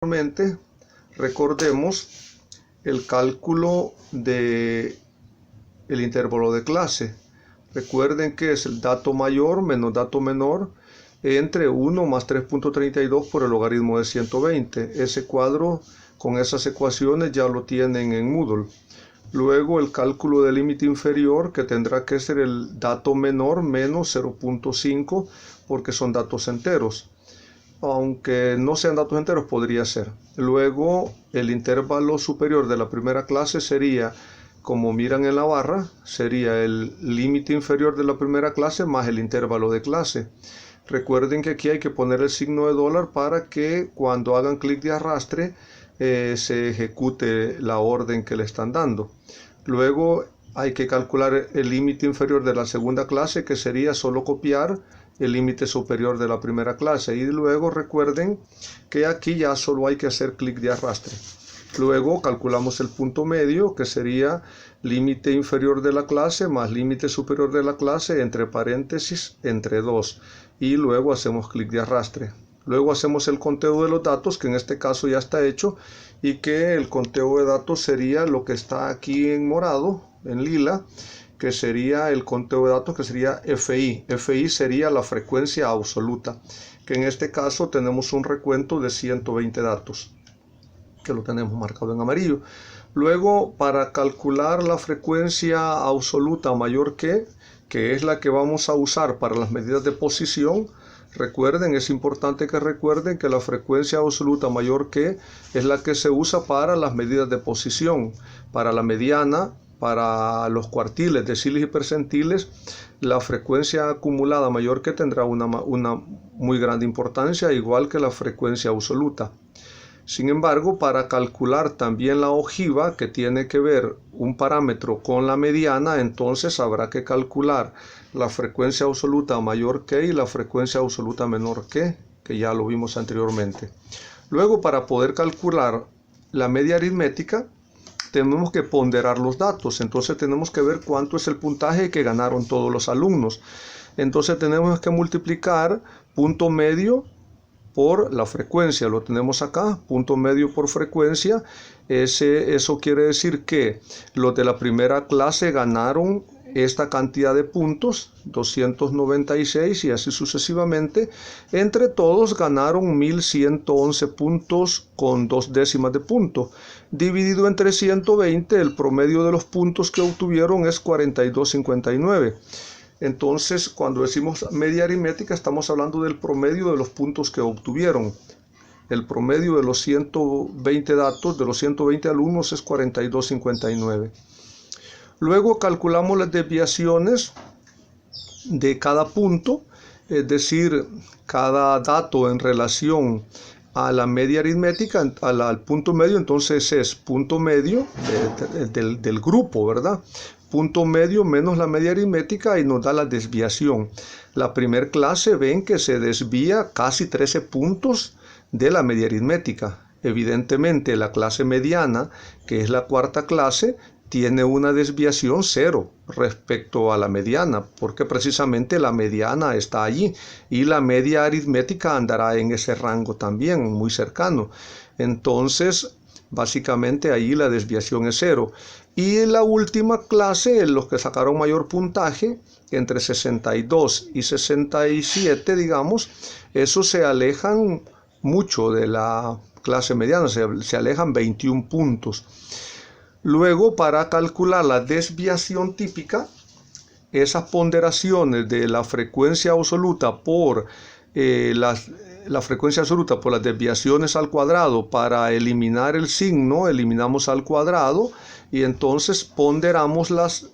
Anteriormente, recordemos el cálculo del intervalo de clase. Recuerden que es el dato mayor menos dato menor entre 1 más 3.32 por el logaritmo de 120. Ese cuadro con esas ecuaciones ya lo tienen en Moodle. Luego el cálculo del límite inferior, que tendrá que ser el dato menor menos 0.5 porque son datos enteros. Aunque no sean datos enteros, podría ser. Luego, el intervalo superior de la primera clase sería, como miran en la barra, sería el límite inferior de la primera clase más el intervalo de clase. Recuerden que aquí hay que poner el signo de dólar para que cuando hagan clic de arrastre se ejecute la orden que le están dando. Luego hay que calcular el límite inferior de la segunda clase, que sería solo copiar el límite superior de la primera clase, y luego recuerden que aquí ya solo hay que hacer clic de arrastre. Luego calculamos el punto medio, que sería límite inferior de la clase más límite superior de la clase entre paréntesis entre 2, y luego hacemos clic de arrastre. Luego hacemos el conteo de los datos, que en este caso ya está hecho, y que el conteo de datos sería lo que está aquí en morado, en lila, que sería el conteo de datos, que sería FI. FI sería la frecuencia absoluta, que en este caso tenemos un recuento de 120 datos, que lo tenemos marcado en amarillo. Luego, para calcular la frecuencia absoluta mayor que es la que vamos a usar para las medidas de posición, recuerden, es importante que recuerden que la frecuencia absoluta mayor que es la que se usa para las medidas de posición. Para la mediana, para los cuartiles, deciles y percentiles, la frecuencia acumulada mayor que tendrá una muy grande importancia, igual que la frecuencia absoluta. Sin embargo, para calcular también la ojiva, que tiene que ver un parámetro con la mediana, entonces habrá que calcular la frecuencia absoluta mayor que y la frecuencia absoluta menor que ya lo vimos anteriormente. Luego, para poder calcular la media aritmética, tenemos que ponderar los datos. Entonces tenemos que ver cuánto es el puntaje que ganaron todos los alumnos. Entonces tenemos que multiplicar punto medio por la frecuencia. Lo tenemos acá, punto medio por frecuencia. Eso quiere decir que los de la primera clase ganaron esta cantidad de puntos, 296, y así sucesivamente. Entre todos ganaron 1111 puntos con 2 décimas de punto. Dividido entre 120, el promedio de los puntos que obtuvieron es 42,59. Entonces, cuando decimos media aritmética, estamos hablando del promedio de los puntos que obtuvieron. El promedio de los 120 datos, de los 120 alumnos, es 42,59. Luego calculamos las desviaciones de cada punto, es decir, cada dato en relación a la media aritmética, al punto medio. Entonces es punto medio del grupo, ¿verdad? Punto medio menos la media aritmética, y nos da la desviación. La primera clase, ven que se desvía casi 13 puntos de la media aritmética. Evidentemente la clase mediana, que es la cuarta clase, tiene una desviación 0 respecto a la mediana, porque precisamente la mediana está allí, y la media aritmética andará en ese rango también, muy cercano. Entonces, básicamente ahí la desviación es 0. Y la última clase, los que sacaron mayor puntaje, entre 62 y 67, digamos, esos se alejan mucho de la clase mediana, se alejan 21 puntos. Luego, para calcular la desviación típica, esas ponderaciones de la frecuencia absoluta por la frecuencia absoluta por las desviaciones al cuadrado, para eliminar el signo, eliminamos al cuadrado, y entonces ponderamos los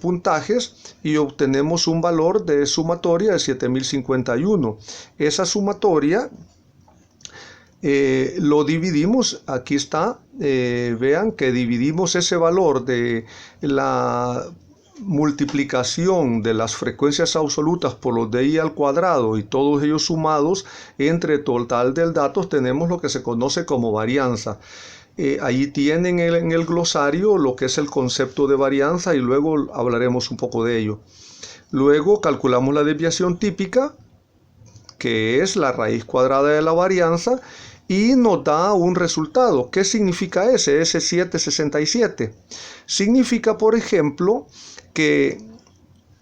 puntajes y obtenemos un valor de sumatoria de 7051. Esa sumatoria lo dividimos, aquí está, vean que dividimos ese valor de la multiplicación de las frecuencias absolutas por los de i al cuadrado y todos ellos sumados entre total del datos, tenemos lo que se conoce como varianza. Allí tienen en el glosario lo que es el concepto de varianza, y luego hablaremos un poco de ello. Luego calculamos la desviación típica, que es la raíz cuadrada de la varianza, y nos da un resultado. ¿Qué significa ese 767? Significa, por ejemplo, que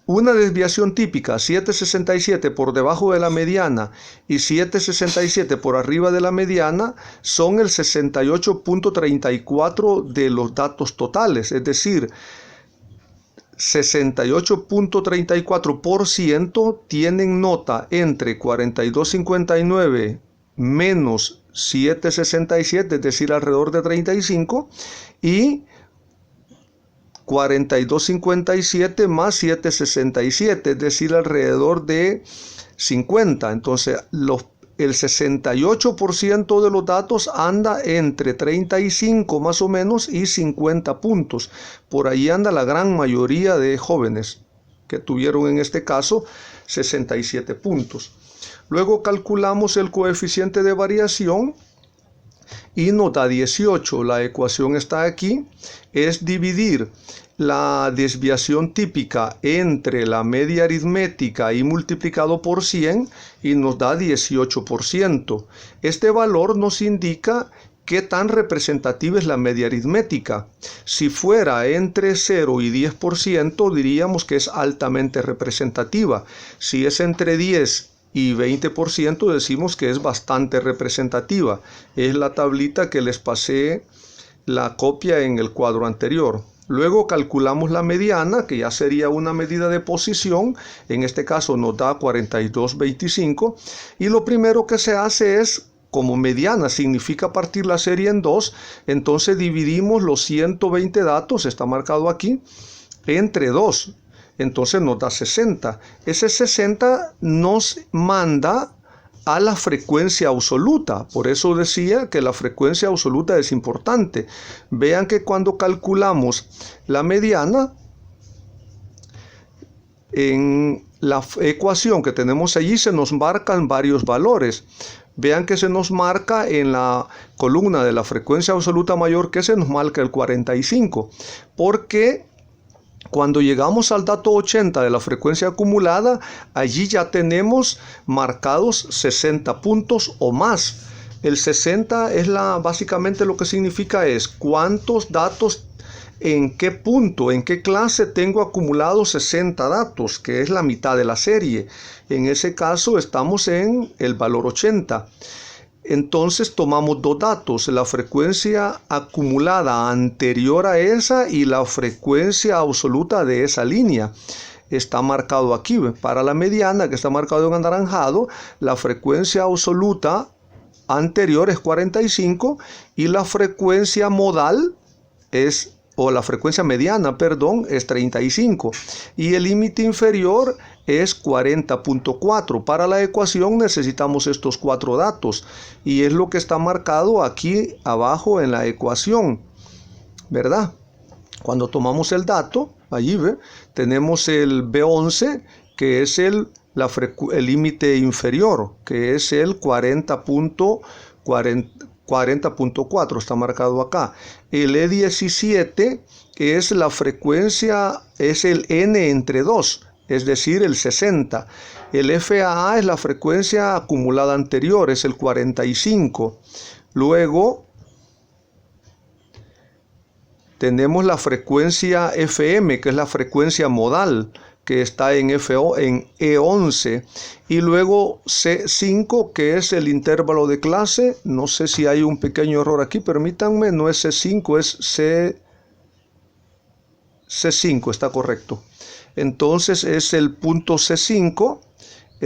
una desviación típica, 767 por debajo de la mediana y 767 por arriba de la mediana, son el 68.34 de los datos totales, es decir, 68.34% tienen nota entre 42.59 menos 7.67, es decir, alrededor de 35, y 42.57 más 7.67, es decir, alrededor de 50. Entonces, el 68% de los datos anda entre 35 más o menos y 50 puntos. Por ahí anda la gran mayoría de jóvenes que tuvieron en este caso 67 puntos. Luego calculamos el coeficiente de variación y nos da 18. La ecuación está aquí. Es dividir la desviación típica entre la media aritmética y multiplicado por 100 y nos da 18%. Este valor nos indica qué tan representativa es la media aritmética. Si fuera entre 0 y 10%, diríamos que es altamente representativa. Si es entre 10 y 20%, decimos que es bastante representativa. Es la tablita que les pasé la copia en el cuadro anterior. Luego calculamos la mediana, que ya sería una medida de posición. En este caso nos da 42.25. Y lo primero que se hace es, como mediana significa partir la serie en dos, entonces dividimos los 120 datos, está marcado aquí, entre 2. Entonces nos da 60. Ese 60 nos manda a la frecuencia absoluta. Por eso decía que la frecuencia absoluta es importante. Vean que cuando calculamos la mediana, en la ecuación que tenemos allí se nos marcan varios valores. Vean que se nos marca en la columna de la frecuencia absoluta mayor, que se nos marca el 45. Porque cuando llegamos al dato 80 de la frecuencia acumulada, allí ya tenemos marcados 60 puntos o más. El 60 es básicamente lo que significa es cuántos datos, en qué punto, en qué clase tengo acumulados 60 datos, que es la mitad de la serie. En ese caso estamos en el valor 80. Entonces tomamos dos datos, la frecuencia acumulada anterior a esa y la frecuencia absoluta de esa línea. Está marcado aquí. Para la mediana, que está marcado en anaranjado, la frecuencia absoluta anterior es 45 y la frecuencia modal la frecuencia mediana, perdón, es 35. Y el límite inferior es 40.4. Para la ecuación necesitamos estos 4 datos. Y es lo que está marcado aquí abajo en la ecuación, ¿verdad? Cuando tomamos el dato, allí tenemos el B11, que es el límite inferior, que es el 40.4, está marcado acá. El E17 es la frecuencia, es el N entre 2, es decir, el 60. El FAA es la frecuencia acumulada anterior, es el 45. Luego tenemos la frecuencia FM, que es la frecuencia modal, que está en E11, y luego C5, que es el intervalo de clase. No sé si hay un pequeño error aquí, permítanme, no es C5, es C5, está correcto. Entonces es el punto C5,